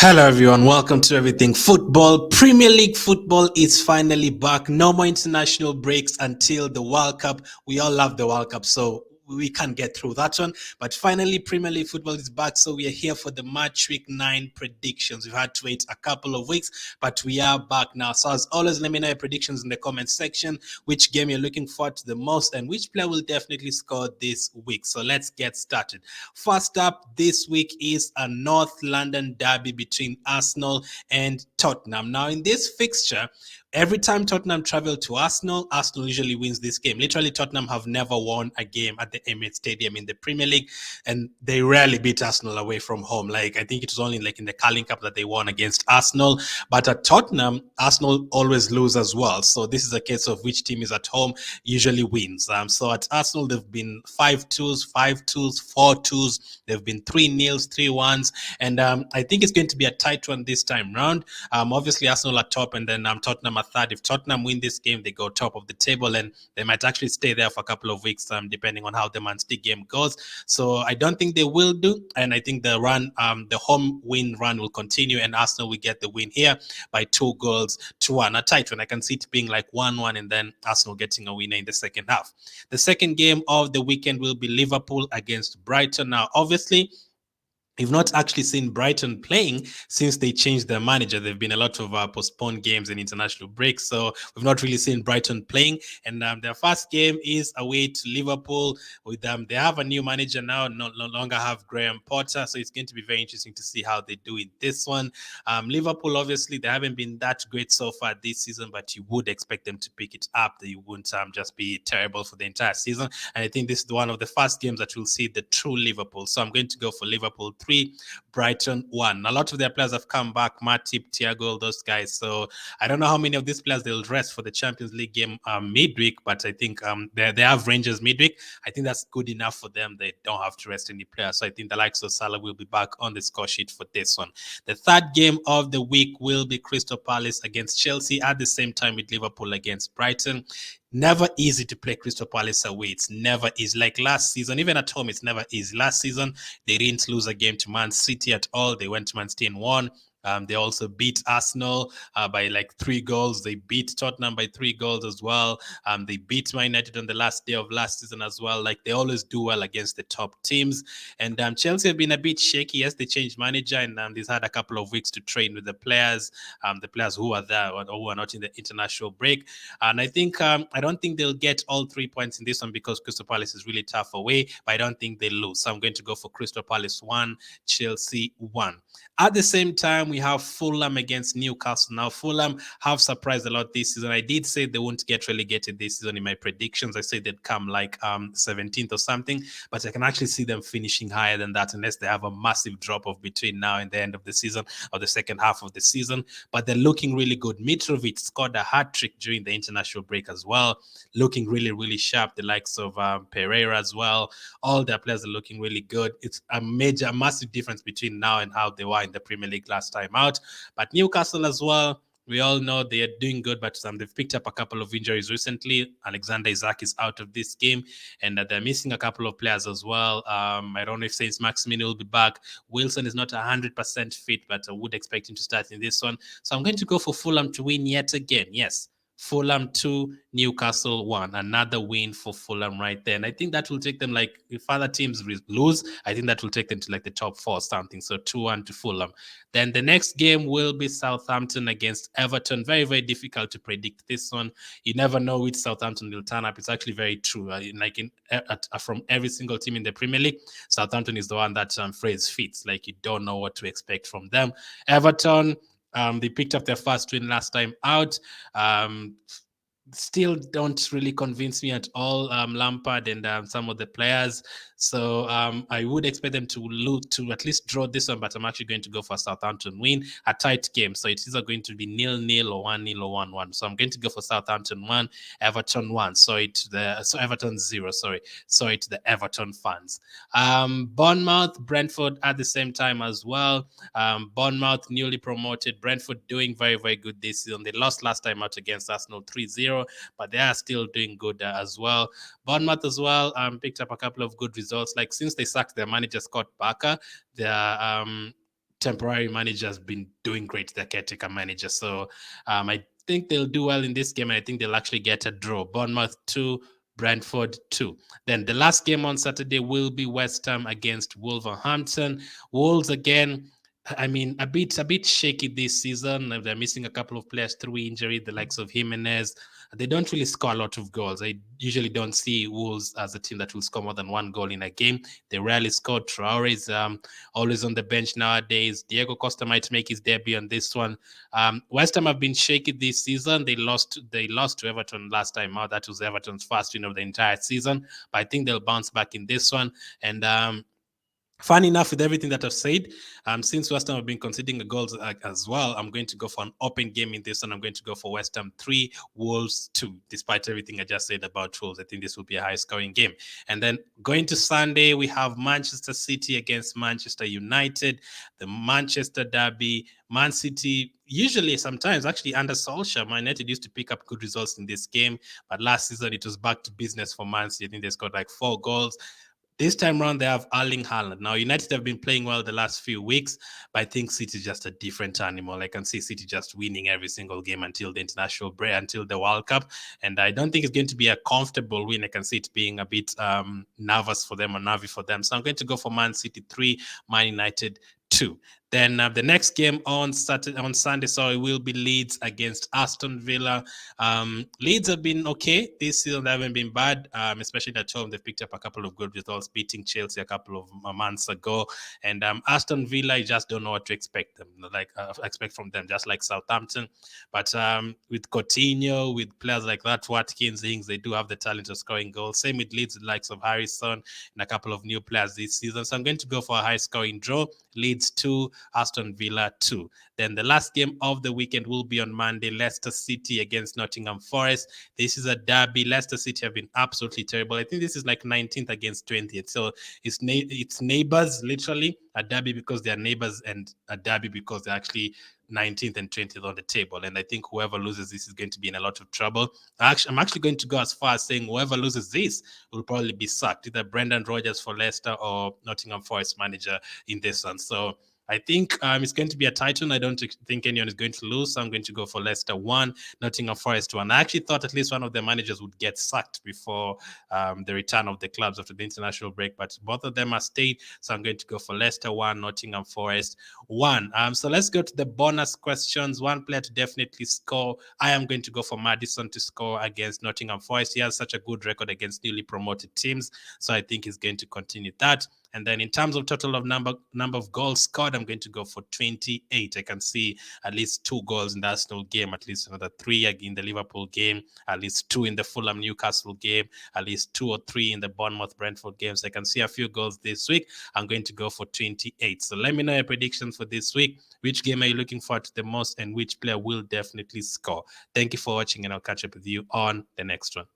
Hello everyone, welcome to Everything Football. Premier League football is finally back. No more international breaks until the World Cup. We all love the World Cup, so we can't get through that one. But finally, Premier League football is back, so we are here for the Match Week 9 predictions. We've had to wait a couple of weeks, but we are back now. So as always, let me know your predictions in the comment section, which game you're looking forward to the most, and which player will definitely score this week. So let's get started. First up this week is a North London derby between Arsenal and Tottenham. Now, in this fixture, every time Tottenham travel to Arsenal, Arsenal usually wins this game. Literally, Tottenham have never won a game at the Emirates Stadium in the Premier League, and they rarely beat Arsenal away from home. Like, I think it was only like in the Carling Cup that they won against Arsenal. But at Tottenham, Arsenal always lose as well. So this is a case of which team is at home usually wins. So at Arsenal, they've been 5-2s, 5-2s, 4-2s. They've been 3-0s, 3-1s. And I think it's going to be a tight one this time round. Obviously, Arsenal are top, and then Tottenham are third. If Tottenham win this game, they go top of the table, and they might actually stay there for a couple of weeks, depending on how the Man City game goes. So I don't think they will do, and I think the run, the home win run will continue, and Arsenal will get the win here by 2-1. A tight one. I can see it being like 1-1, and then Arsenal getting a winner in the second half. The second game of the weekend will be Liverpool against Brighton. Now, obviously, we've not actually seen Brighton playing since they changed their manager. There have been a lot of postponed games and international breaks, so we've not really seen Brighton playing. And their first game is away to Liverpool. With they have a new manager now, no longer have Graham Potter, so it's going to be very interesting to see how they do in this one. Liverpool, obviously, they haven't been that great so far this season, but you would expect them to pick it up. They wouldn't just be terrible for the entire season. And I think this is one of the first games that we'll see the true Liverpool. So I'm going to go for Liverpool 3, Brighton 1. A lot of their players have come back, Matip, Thiago, those guys. So I don't know how many of these players they'll rest for the Champions League game midweek, but I think they have Rangers midweek. I think that's good enough for them. They don't have to rest any players. So I think the likes of Salah will be back on the score sheet for this one. The third game of the week will be Crystal Palace against Chelsea at the same time with Liverpool against Brighton. Never easy to play Crystal Palace away. It's never easy. Like last season, even at home, it's never easy. Last season, they didn't lose a game to Man City at all. They went to Man City and won. They also beat Arsenal by like 3 goals. They beat Tottenham by 3 goals as well. They beat Man United on the last day of last season as well. Like they always do well against the top teams. And Chelsea have been a bit shaky. Yes, they changed manager, and they've had a couple of weeks to train with the players who are there or who are not in the international break. And I think I don't think they'll get all 3 points in this one because Crystal Palace is really tough away, but I don't think they lose. So I'm going to go for Crystal Palace 1, Chelsea 1. At the same time, we have Fulham against Newcastle. Now, Fulham have surprised a lot this season. I did say they won't get relegated this season in my predictions. I said they'd come like 17th or something, but I can actually see them finishing higher than that unless they have a massive drop-off between now and the end of the season or the second half of the season. But they're looking really good. Mitrovic scored a hat-trick during the international break as well, looking really, really sharp. The likes of Pereira as well. All their players are looking really good. It's a massive difference between now and how they were in the Premier League last time out. But Newcastle as well, we all know they are doing good, but they've picked up a couple of injuries recently. Alexander Isak is out of this game, and they're missing a couple of players as well. I don't know if Saints Maximin will be back. Wilson is not 100% fit, but I would expect him to start in this one. So I'm going to go for Fulham to win yet again. Yes. Fulham 2, Newcastle 1. Another win for Fulham right there. And I think that will take them, like, if other teams lose, I think that will take them to like the top 4 or something. So 2-1 to Fulham. Then the next game will be Southampton against Everton. Very, very difficult to predict this one. You never know which Southampton will turn up. It's actually very true. From every single team in the Premier League, Southampton is the one that phrase fits. Like, you don't know what to expect from them. Everton, they picked up their first win last time out. Still don't really convince me at all, Lampard and some of the players. So I would expect them to at least draw this one, but I'm actually going to go for Southampton win, a tight game. So it's either going to be 0-0 or 1-0 or 1-1. So I'm going to go for Southampton 1, Everton 1. Everton 0. Sorry to the Everton fans. Bournemouth, Brentford at the same time as well. Bournemouth newly promoted, Brentford doing very, very good this season. They lost last time out against Arsenal 3-0, but they are still doing good as well. Bournemouth as well picked up a couple of good results. Like since they sacked their manager Scott Barker, their temporary manager has been doing great, the caretaker manager. So I think they'll do well in this game, and I think they'll actually get a draw. Bournemouth 2, Brentford 2. Then the last game on Saturday will be West Ham against Wolverhampton. Wolves again, I mean, a bit shaky this season. They're missing a couple of players through injury, the likes of Jimenez. They don't really score a lot of goals. I usually don't see Wolves as a team that will score more than one goal in a game. They rarely score. Traore is always on the bench nowadays. Diego Costa might make his debut on this one. West Ham have been shaky this season. They lost to Everton last time out. That was Everton's first win of the entire season. But I think they'll bounce back in this one. And fun enough, with everything that I've said, since West Ham have been conceding goals as well, I'm going to go for an open game in this one. I'm going to go for West Ham 3, Wolves 2. Despite everything I just said about Wolves, I think this will be a high-scoring game. And then going to Sunday, we have Manchester City against Manchester United, the Manchester derby. Man City, usually sometimes, actually under Solskjaer, Man United used to pick up good results in this game. But last season, it was back to business for Man City. I think they scored like 4 goals. This time around, they have Erling Haaland. Now, United have been playing well the last few weeks, but I think City is just a different animal. I can see City just winning every single game until the international break, until the World Cup. And I don't think it's going to be a comfortable win. I can see it being a bit nervous for them or nervy for them. So I'm going to go for Man City 3, Man United 2. Then the next game on Sunday, so it will be Leeds against Aston Villa. Leeds have been okay this season; they haven't been bad, especially at home. They've picked up a couple of good results, beating Chelsea a couple of months ago. And Aston Villa, I just don't know what to expect from them, just like Southampton. But with Coutinho, with players like that, Watkins, Ings, they do have the talent of scoring goals. Same with Leeds, the likes of Harrison and a couple of new players this season. So I'm going to go for a high-scoring draw. Leeds 2, Aston Villa 2. Then the last game of the weekend will be on Monday, Leicester City against Nottingham Forest. This is a derby. Leicester City have been absolutely terrible. I think this is like 19th against 20th. So it's neighbors, literally. A derby because they're neighbors, and a derby because they're actually 19th and 20th on the table. And I think whoever loses this is going to be in a lot of trouble. I'm actually going to go as far as saying whoever loses this will probably be sacked, either Brendan Rodgers for Leicester or Nottingham Forest manager in this one. So I think it's going to be a tight one. I don't think anyone is going to lose. So I'm going to go for Leicester 1, Nottingham Forest 1. I actually thought at least one of the managers would get sacked before the return of the clubs after the international break, but both of them are stayed. So I'm going to go for Leicester 1, Nottingham Forest 1. So let's go to the bonus questions. One player to definitely score. I am going to go for Maddison to score against Nottingham Forest. He has such a good record against newly promoted teams, so I think he's going to continue that. And then in terms of total of number of goals scored, I'm going to go for 28. I can see at least 2 goals in the Arsenal game, at least another 3 in the Liverpool game, at least 2 in the Fulham Newcastle game, at least 2 or 3 in the Bournemouth Brentford games. I can see a few goals this week. I'm going to go for 28. So let me know your predictions for this week. Which game are you looking forward to the most, and which player will definitely score? Thank you for watching, and I'll catch up with you on the next one.